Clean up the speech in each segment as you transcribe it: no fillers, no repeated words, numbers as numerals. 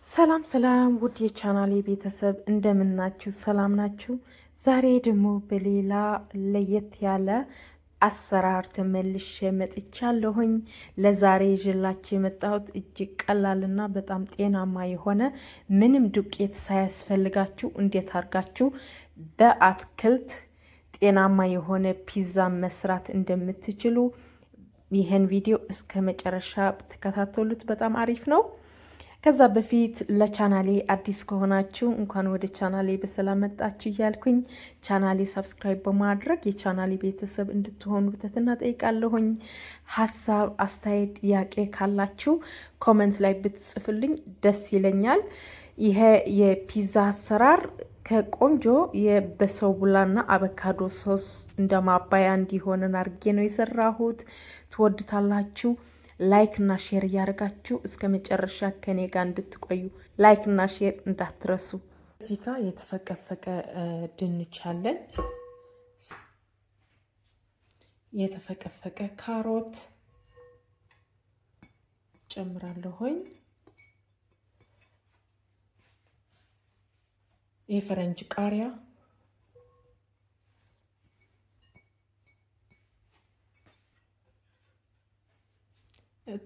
ሰላም ሰላም ውድ የቻናሌ ቤተሰብ እንደምናችሁ ሰላም ናችሁ? ዛሬ ደግሞ በሌላ ለየት ያለ አሰራር ተመልሼ መጥቻለሁኝ። ለዛሬ ይዤላችሁ የመጣሁት እጅግ ቀላልና በጣም ጤናማ የሆነ ምንም ዱቄት ሳያስፈልጋችሁ እንዴት አድርጋችሁ በአትክልት ጤናማ የሆነ ፒዛ መስራት እንደምትችሉ ይህን ቪዲዮ እስከ መጨረሻ ተከታተሉት። በጣም አሪፍ ነው። ከዛ በፊት ለቻናሌ አዲስ ከሆናችሁ እንኳን ወደ ቻናሌ በሰላም መጣችሁ እያልኩኝ ቻናሌ ሰብስክራይብ በማድረግ የቻናሌ ቤተሰብ እንድትሆኑ በትህትና ጠይቃለሁኝ። ሀሳብ፣ አስተያየት፣ ጥያቄ ካላችሁ ኮመንት ላይ ብትጽፍልኝ ደስ ይለኛል። ይሄ የፒዛ አሰራር ከቆንጆ የበሰቡላና አቮካዶ ሶስ እንደ ማባያ እንዲሆንን አድርጌ ነው የሰራሁት። ትወዱታላችሁ። ላይክ እና ሼር እያደረጋችሁ እስከ መጨረሻ ከኔ ጋር እንድትቆዩ ላይክ እና ሼር እንዳትረሱ። እዚህ ጋር የተፈቀፈቀ ድንች አለን፣ የተፈቀፈቀ ካሮት ጨምራለሁኝ፣ የፈረንጅ ቃሪያ፣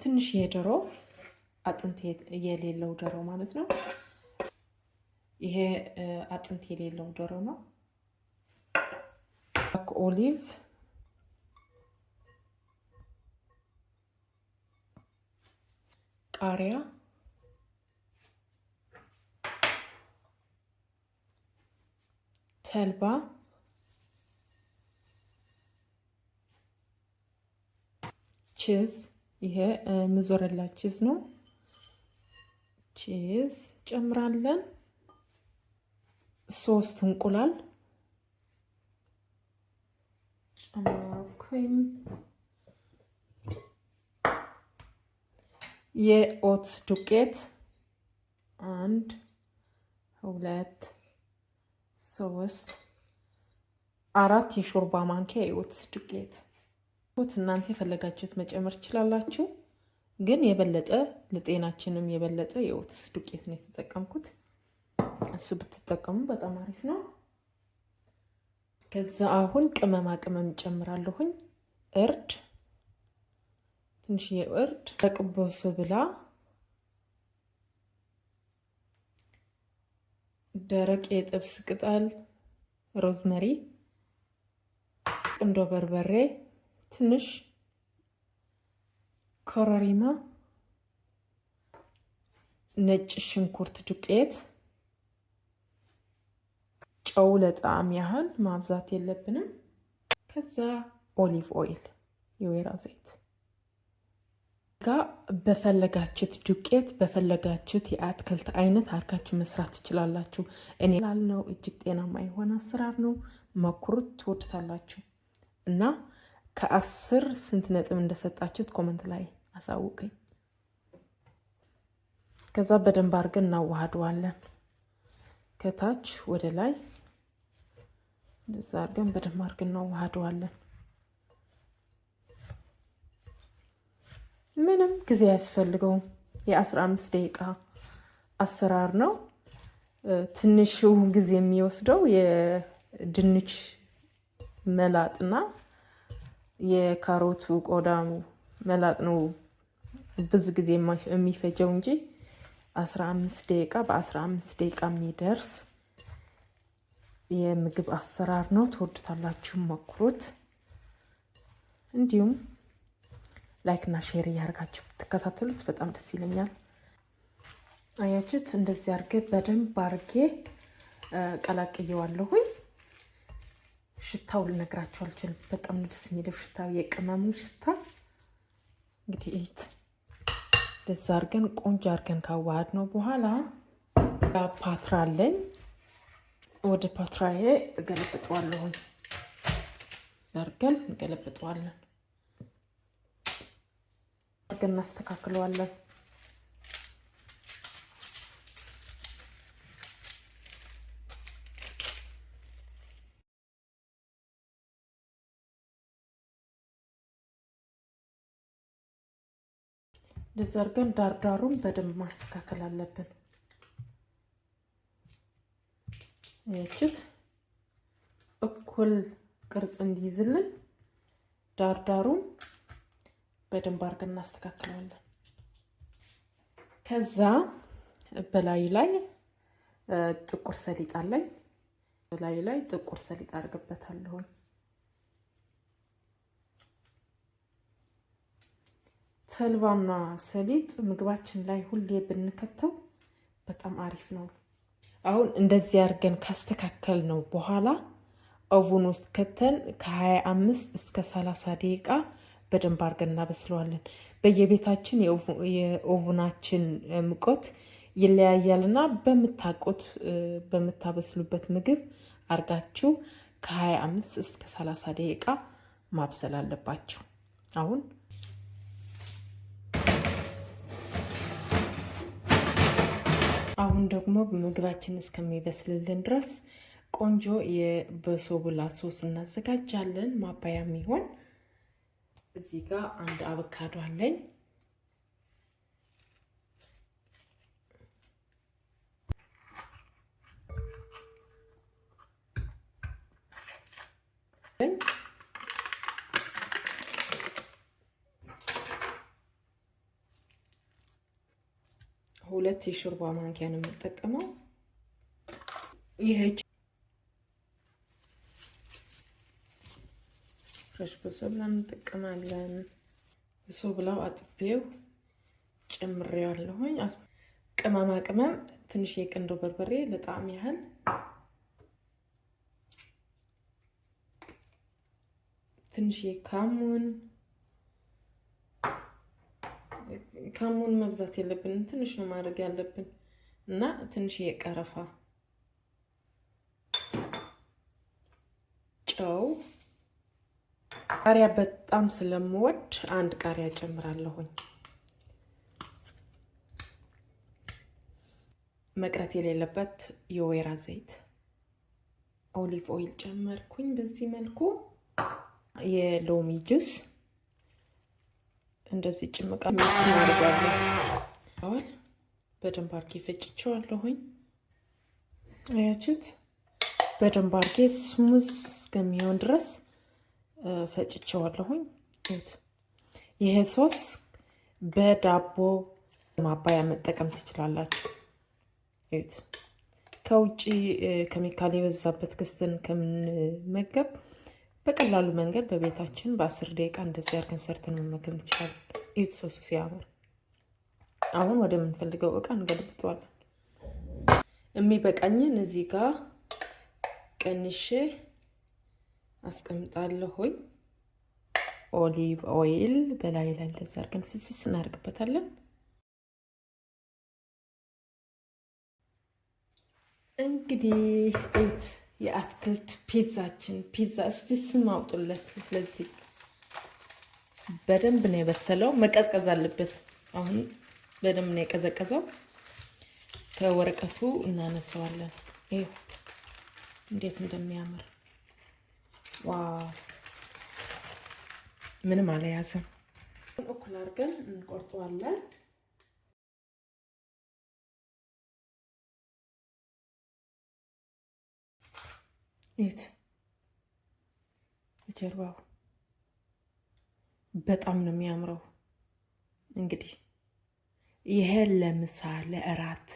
ትንሽ የዶሮ አጥንት የሌለው ዶሮ ማለት ነው። ይሄ አጥንት የሌለው ዶሮ ነው። ኦሊቭ፣ ቃሪያ፣ ተልባ፣ ቺዝ፣ ይሄ ምዞረላ ቺዝ ነው። ቺዝ ጨምራለን። 3 እንቁላል ጨምራኩኝ። የኦትስ ዱቄት 1 2 3 4 የሾርባ ማንኪያ የኦትስ ዱቄት። እናንተ የፈለጋችሁት መጨመር ትችላላችሁ፣ ግን የበለጠ ለጤናችንም የበለጠ የኦትስ ዱቄት ነው የተጠቀምኩት። እሱ ብትጠቀሙ በጣም አሪፍ ነው። ከዛ አሁን ቅመማ ቅመም ጨምራለሁኝ። እርድ፣ ትንሽ የእርድ፣ ረቅቦስ ብላ፣ ደረቅ የጥብስ ቅጠል፣ ሮዝመሪ፣ ቁንዶ በርበሬ፣ ትንሽ ኮረሪማ፣ ነጭ ሽንኩርት ዱቄት፣ ጨው ለጣዕም ያህል ማብዛት የለብንም። ከዛ ኦሊቭ ኦይል የወይራ ዘይት ጋ በፈለጋችሁት ዱቄት በፈለጋችሁት የአትክልት አይነት አድርጋችሁ መስራት ትችላላችሁ። እኔ ላልነው እጅግ ጤናማ የሆነ አሰራር ነው። ሞክሩት፣ ትወዱታላችሁ። እና ከ10 ስንት ነጥብ እንደሰጣችሁት ኮመንት ላይ አሳውቀኝ። ከዛ በደንብ አድርገን እናዋህደዋለን። ከታች ወደ ላይ እንደዛ አድርገን በደንብ አድርገን እናዋህደዋለን። ምንም ጊዜ አያስፈልገውም። የ15 ደቂቃ አሰራር ነው። ትንሹ ጊዜ የሚወስደው የድንች መላጥና የካሮቱ ቆዳ መላጥ ነው ብዙ ጊዜ የሚፈጀው እንጂ 15 ደቂቃ በ15 ደቂቃ የሚደርስ የምግብ አሰራር ነው። ትወዱታላችሁ፣ ሞክሩት። እንዲሁም ላይክ እና ሼር እያደረጋችሁ ትከታተሉት በጣም ደስ ይለኛል። አያችሁት? እንደዚህ አድርጌ በደንብ አድርጌ ቀላቅየዋለሁኝ። ሽታው ልነግራችሁ አልችልም። በጣም ደስ የሚለው ሽታው፣ የቅመሙ ሽታ። እንግዲህ እይት ደስ አድርገን ቆንጆ አድርገን ካዋሃድ ነው በኋላ ፓትራ አለኝ። ወደ ፓትራዬ እገለብጠዋለሁኝ። አድርገን እንገለብጠዋለን፣ አድርገን እናስተካክለዋለን። እንደዚህ አድርገን ዳርዳሩን በደንብ ማስተካከል አለብን። እችት እኩል ቅርጽ እንዲይዝልን ዳርዳሩን በደንብ አድርገን እናስተካክለዋለን። ከዛ በላዩ ላይ ጥቁር ሰሊጥ አለኝ። በላዩ ላይ ጥቁር ሰሊጥ አድርግበታለሁ። ተልባና ሰሊጥ ምግባችን ላይ ሁሌ ብንከተው በጣም አሪፍ ነው። አሁን እንደዚህ አድርገን ካስተካከል ነው በኋላ ኦቭን ውስጥ ከተን ከ25 እስከ 30 ደቂቃ በደንብ አድርገን እናበስለዋለን። በየቤታችን የኦቭናችን ሙቀት ይለያያልና በምታውቁት በምታበስሉበት ምግብ አርጋችሁ ከ25 እስከ 30 ደቂቃ ማብሰል አለባችሁ። አሁን ደግሞ ምግባችን እስከሚበስልልን ድረስ ቆንጆ የበሶብላ ሶስ እናዘጋጃለን። ማባያ የሚሆን እዚህ ጋር አንድ አቮካዶ አለኝ። ሁለት የሾርባ ማንኪያ ነው የምጠቀመው። ይሄ ፍሬሽ በሶብላ እንጠቀማለን። በሶብላው አጥቤው ጨምሬዋለሁኝ። ቅመማ ቅመም ትንሽ የቅንዶ በርበሬ ለጣዕም ያህል፣ ትንሽ ካሙን መብዛት የለብንም፣ ትንሽ ነው ማድረግ ያለብን እና ትንሽ የቀረፋ፣ ጨው፣ ቃሪያ በጣም ስለምወድ አንድ ቃሪያ ጨምራለሁኝ። መቅረት የሌለበት የወይራ ዘይት፣ ኦሊቭ ኦይል ጨመርኩኝ። በዚህ መልኩ የሎሚ ጁስ እንደዚህ ጭምቃ እናደርጋለን። በደንብ አድርጌ ፈጭቼዋለሁኝ። አያችሁት? በደንብ አድርጌ ስሙዝ እስከሚሆን ድረስ ፈጭቼዋለሁኝ። ይሄ ሶስ በዳቦ ማባያ መጠቀም ትችላላችሁ። ከውጪ ኬሚካል የበዛበት ገዝተን ከምንመገብ በቀላሉ መንገድ በቤታችን በ10 ደቂቃ እንደዚህ አድርገን ሰርተን መመገብ እንችላለን። ይህ ሶሱ ሲያምር። አሁን ወደ ምንፈልገው እቃ እንገለብጠዋለን። የሚበቃኝን እዚህ ጋር ቀንሼ አስቀምጣለሁኝ። ኦሊቭ ኦይል በላይ ላይ እንደዚህ አድርገን ፍስስ እናደርግበታለን። እንግዲህ የአትክልት ፒዛችን ፒዛ እስቲ ስም አውጡለት። ለዚህ በደንብ ነው የበሰለው፣ መቀዝቀዝ አለበት። አሁን በደንብ ነው የቀዘቀዘው። ከወረቀቱ እናነሳዋለን። ይሄ እንዴት እንደሚያምር ዋው! ምንም አልያዘም። እኩል አድርገን እንቆርጠዋለን። ይት ጀርባው በጣም ነው የሚያምረው። እንግዲህ ይሄ ለምሳ ለእራት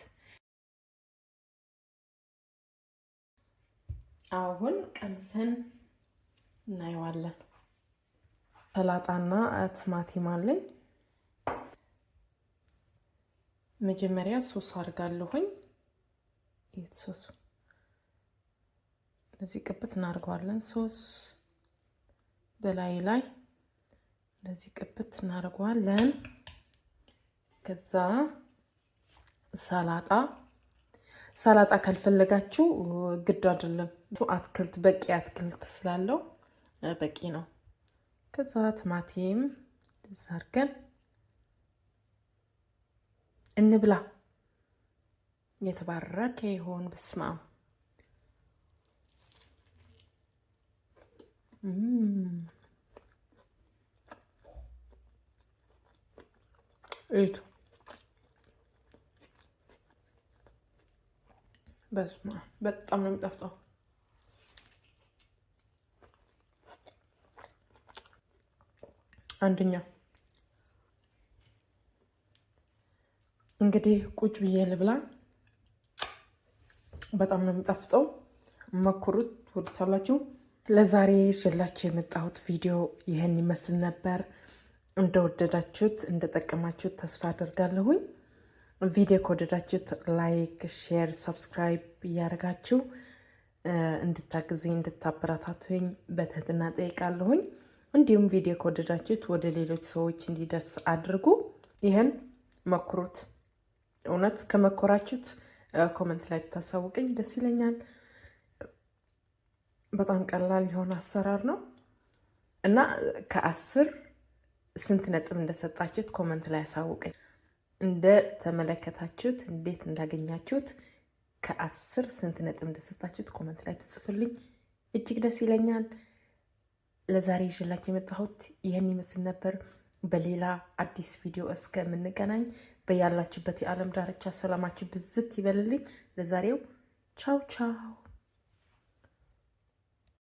አሁን ቀምሰን እናየዋለን። ሰላጣና ቲማቲም አለኝ። መጀመሪያ ሶስ አድርጋለሁኝ። ይት ሶስ እንደዚህ ቅብት እናደርገዋለን። ሶስ በላይ ላይ እንደዚህ ቅብት እናደርገዋለን። ከዛ ሰላጣ ካልፈለጋችሁ ግድ አይደለም። አትክልት በቂ አትክልት ስላለው በቂ ነው። ከዛ ቲማቲም አድርገን እንብላ። የተባረከ ይሆን። በስመ አብ በጣም ነው የሚጣፍጠው። አንደኛ እንግዲህ ቁጭ ብዬ ልብላ። በጣም ነው የሚጣፍጠው። መኩሩት፣ ትወዱታላችሁ። ለዛሬ ይዤላችሁ የመጣሁት ቪዲዮ ይህን ይመስል ነበር። እንደወደዳችሁት እንደጠቀማችሁት ተስፋ አደርጋለሁኝ። ቪዲዮ ከወደዳችሁት ላይክ፣ ሼር፣ ሰብስክራይብ እያደረጋችሁ እንድታግዙኝ እንድታበረታቱኝ በትህትና ጠይቃለሁኝ። እንዲሁም ቪዲዮ ከወደዳችሁት ወደ ሌሎች ሰዎች እንዲደርስ አድርጉ። ይህን መኩሩት። እውነት ከመኮራችሁት ኮመንት ላይ ብታሳውቀኝ ደስ ይለኛል። በጣም ቀላል የሆነ አሰራር ነው እና ከ10 ስንት ነጥብ እንደሰጣችሁት ኮመንት ላይ አሳውቀኝ። እንደ ተመለከታችሁት እንዴት እንዳገኛችሁት ከ10 ስንት ነጥብ እንደሰጣችሁት ኮመንት ላይ ትጽፉልኝ እጅግ ደስ ይለኛል። ለዛሬ ይዤላችሁ የመጣሁት ይህን ይመስል ነበር። በሌላ አዲስ ቪዲዮ እስከምንገናኝ በያላችሁበት የዓለም ዳርቻ ሰላማችሁ ብዝት ይበልልኝ። ለዛሬው ቻው ቻው።